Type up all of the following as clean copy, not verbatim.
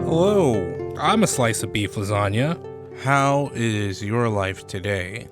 Hello, I'm a slice of beef lasagna. How is your life today?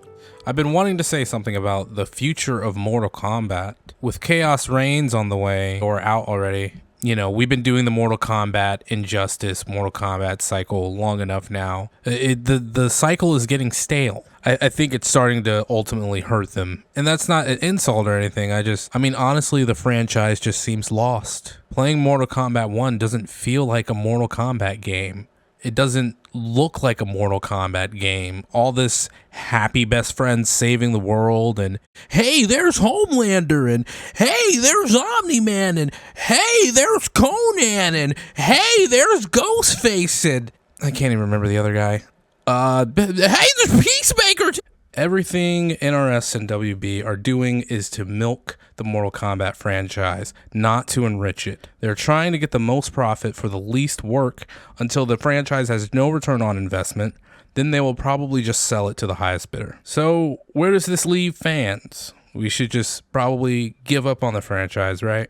I've been wanting to say something about the future of Mortal Kombat. With Chaos Reigns on the way, or out already, you know, we've been doing the Mortal Kombat Injustice, Mortal Kombat cycle long enough now. The cycle is getting stale. I think it's starting to ultimately hurt them. And that's not an insult or anything. I mean, honestly, the franchise just seems lost. Playing Mortal Kombat 1 doesn't feel like a Mortal Kombat game. It doesn't look like a Mortal Kombat game. All this happy best friends saving the world and hey, there's Homelander and hey, there's Omni-Man and hey, there's Conan and hey, there's Ghostface and I can't even remember the other guy. Hey, there's Peacemaker. Everything NRS and WB are doing is to milk the Mortal Kombat franchise, not to enrich it. They're trying to get the most profit for the least work until the franchise has no return on investment. Then they will probably just sell it to the highest bidder. So where does this leave fans? We should just probably give up on the franchise, right?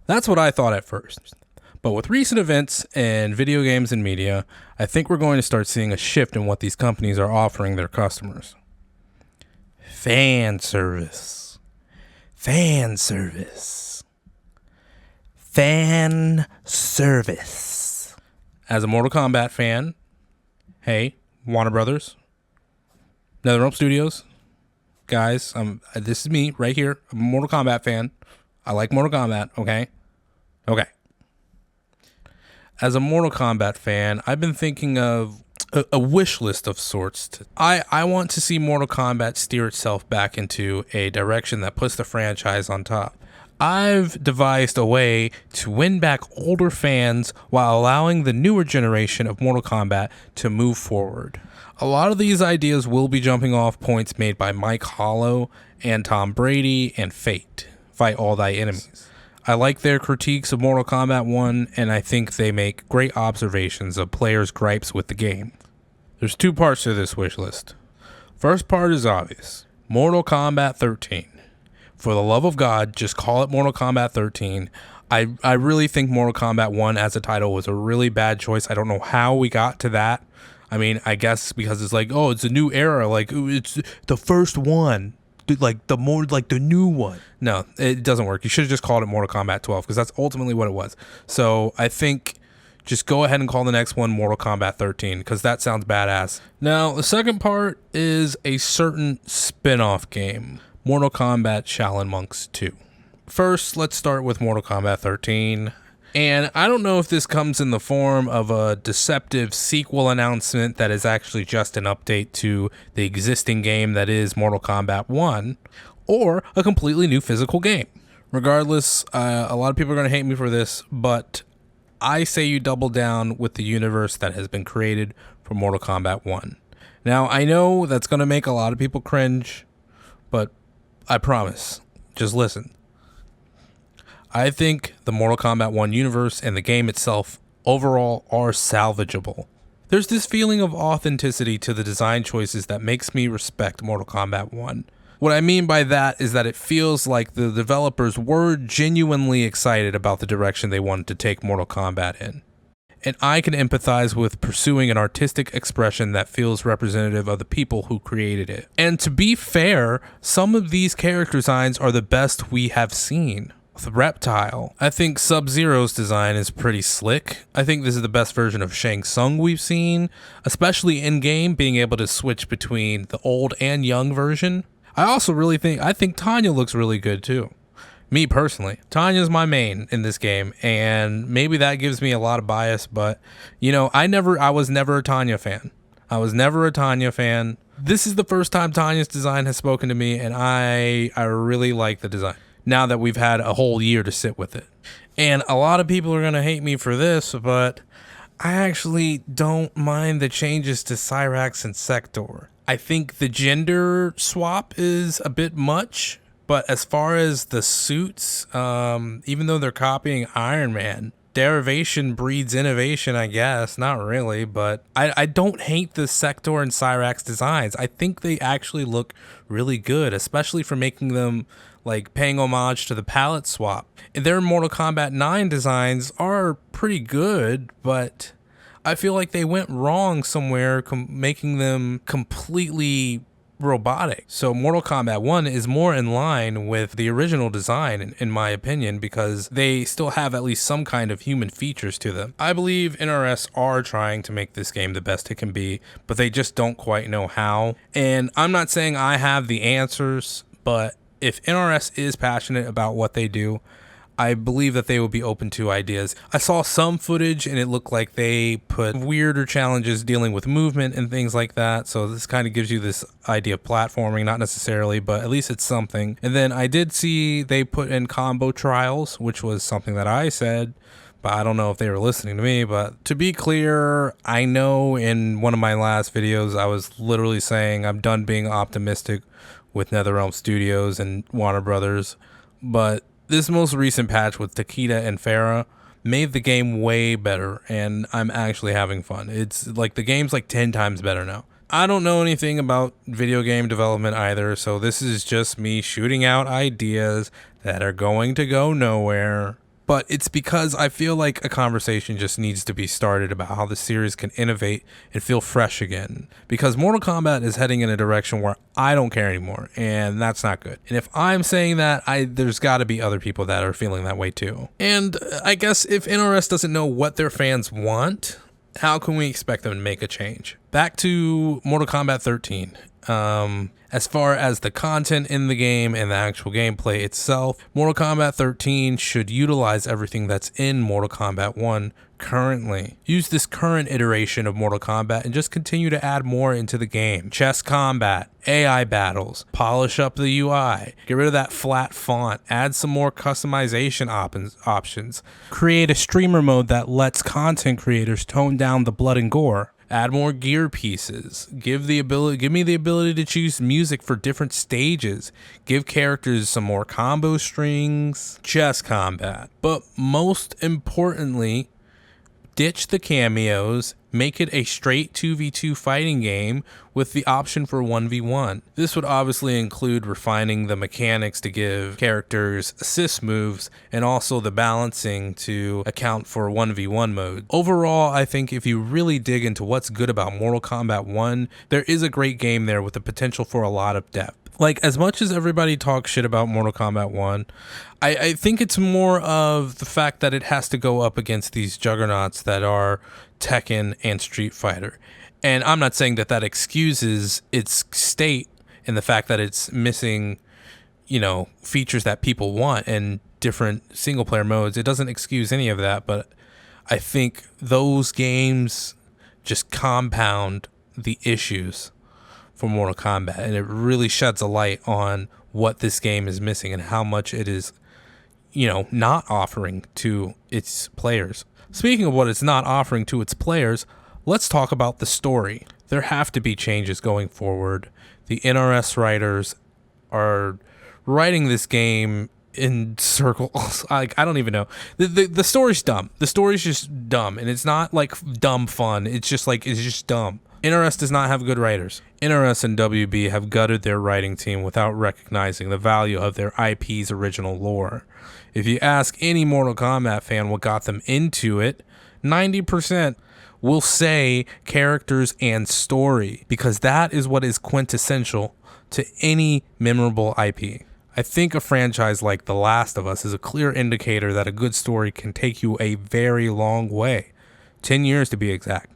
That's what I thought at first. But with recent events and video games and media, I think we're going to start seeing a shift in what these companies are offering their customers. Fan service. Fan service. Fan service. As a Mortal Kombat fan, hey, Warner Brothers, NetherRealm Studios, guys, this is me right here. I'm a Mortal Kombat fan. I like Mortal Kombat, okay? Okay. As a Mortal Kombat fan, I've been thinking of a wish list of sorts. I want to see Mortal Kombat steer itself back into a direction that puts the franchise on top. I've devised a way to win back older fans while allowing the newer generation of Mortal Kombat to move forward. A lot of these ideas will be jumping off points made by Mike Hollow and MKTomBrady and Fate, Fight All Thy Enemies. I like their critiques of Mortal Kombat 1, and I think they make great observations of players' gripes with the game. There's two parts to this wish list. First part is obvious. Mortal Kombat 13. For the love of God, just call it Mortal Kombat 13. I really think Mortal Kombat 1 as a title was a really bad choice. I don't know how we got to that. I mean, I guess because it's like, oh, it's a new era. Like, it's the first one. Like the new one. No, it doesn't work. You should have just called it Mortal Kombat 12 because that's ultimately what it was. So I think just go ahead and call the next one Mortal Kombat 13 because that sounds badass. Now, the second part is a certain spin-off game, Mortal Kombat Shaolin Monks II. First, let's start with Mortal Kombat 13. And I don't know if this comes in the form of a deceptive sequel announcement that is actually just an update to the existing game that is Mortal Kombat 1, or a completely new physical game. Regardless, a lot of people are going to hate me for this, but I say you double down with the universe that has been created for Mortal Kombat 1. Now, I know that's going to make a lot of people cringe, but I promise, just listen. I think the Mortal Kombat 1 universe and the game itself overall are salvageable. There's this feeling of authenticity to the design choices that makes me respect Mortal Kombat 1. What I mean by that is that it feels like the developers were genuinely excited about the direction they wanted to take Mortal Kombat in. And I can empathize with pursuing an artistic expression that feels representative of the people who created it. And to be fair, some of these character designs are the best we have seen. With Reptile, I think Sub-Zero's design is pretty slick. I think this is the best version of Shang Tsung we've seen, especially in-game, being able to switch between the old and young version. I also really think Tanya looks really good too. Me personally, Tanya's my main in this game, and maybe that gives me a lot of bias, but you know, I was never a Tanya fan. This is the first time Tanya's design has spoken to me, and I really like the design. Now that we've had a whole year to sit with it. And a lot of people are going to hate me for this, but I actually don't mind the changes to Cyrax and Sector. I think the gender swap is a bit much, but as far as the suits, even though they're copying Iron Man, derivation breeds innovation, I guess. Not really, but I don't hate the Sector and Cyrax designs. I think they actually look really good, especially for making them like paying homage to the palette swap. Their Mortal Kombat 9 designs are pretty good, but I feel like they went wrong somewhere making them completely robotic. So Mortal Kombat 1 is more in line with the original design, in my opinion, because they still have at least some kind of human features to them. I believe NRS are trying to make this game the best it can be, but they just don't quite know how. And I'm not saying I have the answers, but if NRS is passionate about what they do, I believe that they will be open to ideas. I saw some footage and it looked like they put weirder challenges dealing with movement and things like that. So this kind of gives you this idea of platforming, not necessarily, but at least it's something. And then I did see they put in combo trials, which was something that I said, but I don't know if they were listening to me. But to be clear, I know in one of my last videos, I was literally saying I'm done being optimistic with NetherRealm Studios and Warner Brothers, but this most recent patch with Takeda and Farah made the game way better, and I'm actually having fun. It's like the game's like 10 times better now. I don't know anything about video game development either, so this is just me shooting out ideas that are going to go nowhere. But it's because I feel like a conversation just needs to be started about how the series can innovate and feel fresh again. Because Mortal Kombat is heading in a direction where I don't care anymore, and that's not good. And if I'm saying that, there's got to be other people that are feeling that way too. And I guess if NRS doesn't know what their fans want, how can we expect them to make a change? Back to Mortal Kombat 13. As far as the content in the game and the actual gameplay itself, Mortal Kombat 13 should utilize everything that's in Mortal Kombat 1 currently. Use this current iteration of Mortal Kombat and just continue to add more into the game. Chess combat, AI battles, polish up the UI, get rid of that flat font, add some more customization options, create a streamer mode that lets content creators tone down the blood and gore. Add more gear pieces. Give me the ability to choose music for different stages. Give characters some more combo strings. Chess combat. But most importantly, ditch the cameos. Make it a straight 2v2 fighting game with the option for 1v1. This would obviously include refining the mechanics to give characters assist moves and also the balancing to account for 1v1 mode. Overall, I think if you really dig into what's good about Mortal Kombat 1, there is a great game there with the potential for a lot of depth. Like, as much as everybody talks shit about Mortal Kombat 1, I think it's more of the fact that it has to go up against these juggernauts that are Tekken and Street Fighter. And I'm not saying that that excuses its state and the fact that it's missing, features that people want and different single player modes. It doesn't excuse any of that, but I think those games just compound the issues for Mortal Kombat, and it really sheds a light on what this game is missing and how much it is, not offering to its players. Speaking of what it's not offering to its players, let's talk about the story. There have to be changes going forward. The NRS writers are writing this game in circles. I don't even know. The story's dumb. The story's just dumb, and it's not like dumb fun. It's just dumb. NRS does not have good writers. NRS and WB have gutted their writing team without recognizing the value of their IP's original lore. If you ask any Mortal Kombat fan what got them into it, 90% will say characters and story, because that is what is quintessential to any memorable IP. I think a franchise like The Last of Us is a clear indicator that a good story can take you a very long way. 10 years to be exact,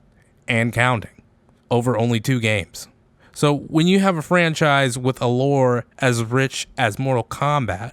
and counting, over only 2 games. So when you have a franchise with a lore as rich as Mortal Kombat,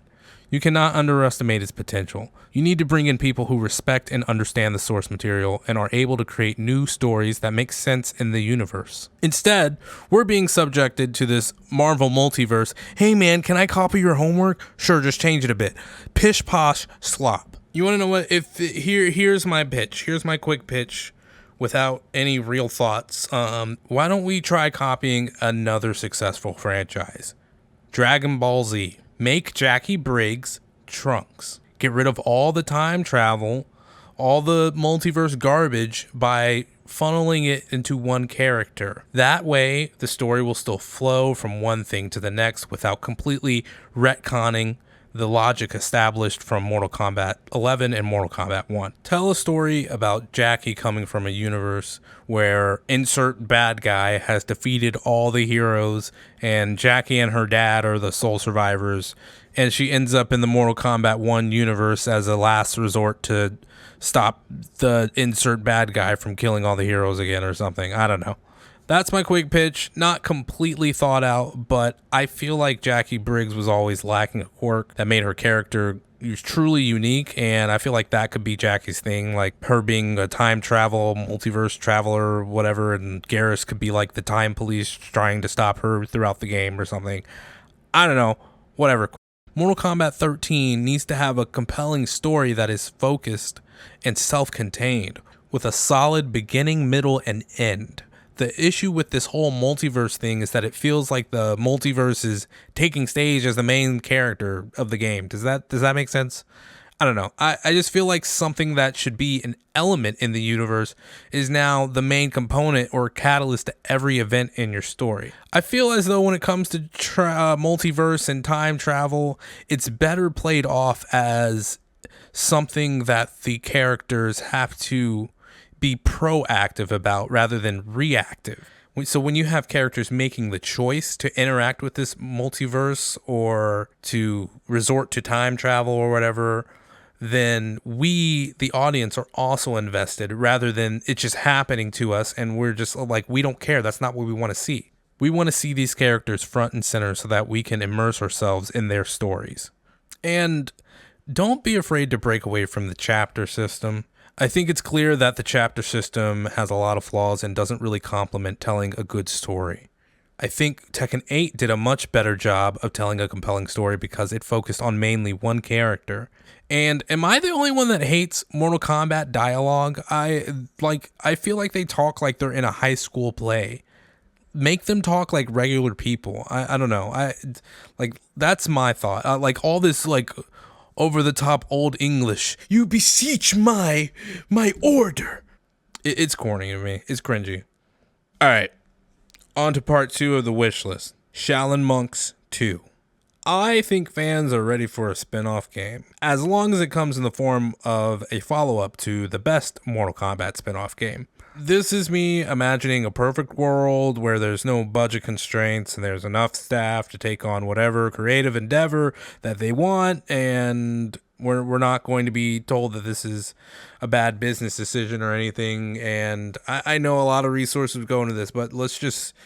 you cannot underestimate its potential. You need to bring in people who respect and understand the source material and are able to create new stories that make sense in the universe. Instead, we're being subjected to this Marvel multiverse. Hey man, can I copy your homework? Sure, just change it a bit. Pish posh slop. You want to know what? Here's my pitch. Here's my quick pitch without any real thoughts. Why don't we try copying another successful franchise? Dragon Ball Z. Make Jackie Briggs Trunks. Get rid of all the time travel, all the multiverse garbage by funneling it into one character. That way, the story will still flow from one thing to the next without completely retconning the logic established from Mortal Kombat 11 and Mortal Kombat 1. Tell a story about Jackie coming from a universe where insert bad guy has defeated all the heroes and Jackie and her dad are the sole survivors, and she ends up in the Mortal Kombat 1 universe as a last resort to stop the insert bad guy from killing all the heroes again or something. I don't know. That's my quick pitch. Not completely thought out, but I feel like Jackie Briggs was always lacking a quirk that made her character truly unique, and I feel like that could be Jackie's thing, like her being a time travel, multiverse traveler, whatever, and Garrus could be like the time police trying to stop her throughout the game or something. I don't know. Whatever. Mortal Kombat 13 needs to have a compelling story that is focused and self-contained, with a solid beginning, middle, and end. The issue with this whole multiverse thing is that it feels like the multiverse is taking stage as the main character of the game. Does that make sense? I don't know. I just feel like something that should be an element in the universe is now the main component or catalyst to every event in your story. I feel as though when it comes to multiverse and time travel, it's better played off as something that the characters have to be proactive about rather than reactive. So when you have characters making the choice to interact with this multiverse or to resort to time travel or whatever, then we, the audience, are also invested rather than it just happening to us and we're just like, we don't care. That's not what we want to see. We want to see these characters front and center so that we can immerse ourselves in their stories. And don't be afraid to break away from the chapter system. I think it's clear that the chapter system has a lot of flaws and doesn't really complement telling a good story. I think Tekken 8 did a much better job of telling a compelling story because it focused on mainly one character. And am I the only one that hates Mortal Kombat dialogue? I feel like they talk like they're in a high school play. Make them talk like regular people. I don't know. That's my thought. Like all this like over the top old English. You beseech my order. It's corny to me. It's cringy. All right. On to part 2 of the wish list. Shaolin Monks 2. I think fans are ready for a spin-off game, as long as it comes in the form of a follow-up to the best Mortal Kombat spin-off game. This is me imagining a perfect world where there's no budget constraints and there's enough staff to take on whatever creative endeavor that they want, and we're not going to be told that this is a bad business decision or anything. And I know a lot of resources go into this, but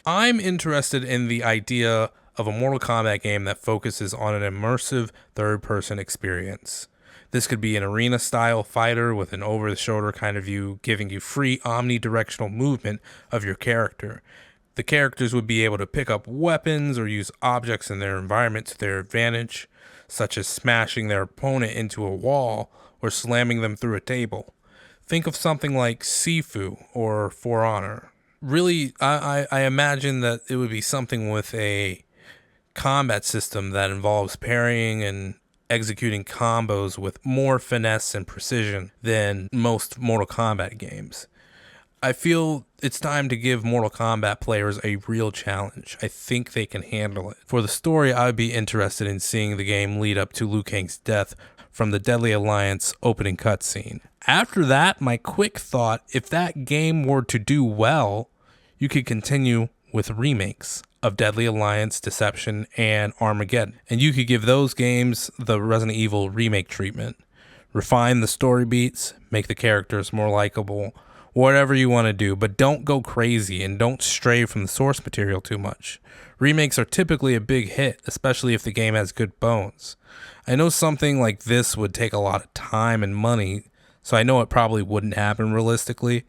I'm interested in the idea of a Mortal Kombat game that focuses on an immersive third-person experience. This could be an arena-style fighter with an over-the-shoulder kind of view, giving you free omnidirectional movement of your character. The characters would be able to pick up weapons or use objects in their environment to their advantage, such as smashing their opponent into a wall or slamming them through a table. Think of something like Sifu or For Honor. Really, I imagine that it would be something with a combat system that involves parrying and executing combos with more finesse and precision than most Mortal Kombat games. I feel it's time to give Mortal Kombat players a real challenge. I think they can handle it. For the story, I would be interested in seeing the game lead up to Liu Kang's death from the Deadly Alliance opening cutscene. After that, my quick thought, if that game were to do well, you could continue with remakes of Deadly Alliance, Deception, and Armageddon. And you could give those games the Resident Evil remake treatment. Refine the story beats, make the characters more likable, whatever you want to do, but don't go crazy and don't stray from the source material too much. Remakes are typically a big hit, especially if the game has good bones. I know something like this would take a lot of time and money, so I know it probably wouldn't happen realistically,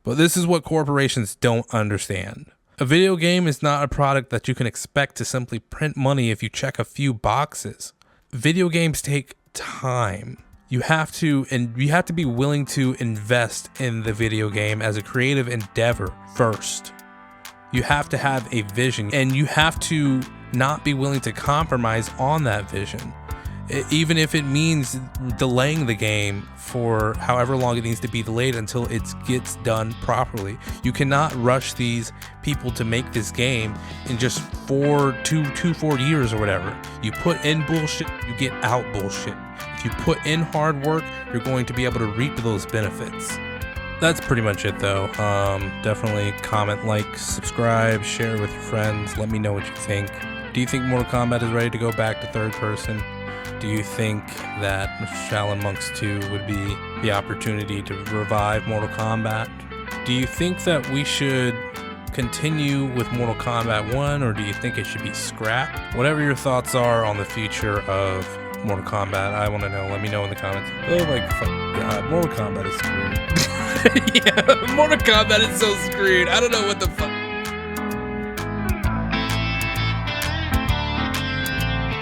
but this is what corporations don't understand. A video game is not a product that you can expect to simply print money if you check a few boxes. Video games take time. You have to be willing to invest in the video game as a creative endeavor first. You have to have a vision, and you have to not be willing to compromise on that vision. even if it means delaying the game for however long it needs to be delayed until it gets done properly. You cannot rush these people to make this game in just 4 years or whatever. You put in bullshit, you get out bullshit. If you put in hard work, you're going to be able to reap those benefits. That's pretty much it though. Definitely comment, like, subscribe, share with your friends. Let me know what you think. Do you think Mortal Kombat is ready to go back to third person? Do you think that Shaolin Monks 2 would be the opportunity to revive Mortal Kombat? Do you think that we should continue with Mortal Kombat 1, or do you think it should be scrapped? Whatever your thoughts are on the future of Mortal Kombat, I want to know. Let me know in the comments. Oh my fucking god, Mortal Kombat is screwed. Yeah, Mortal Kombat is so screwed. I don't know what the fuck.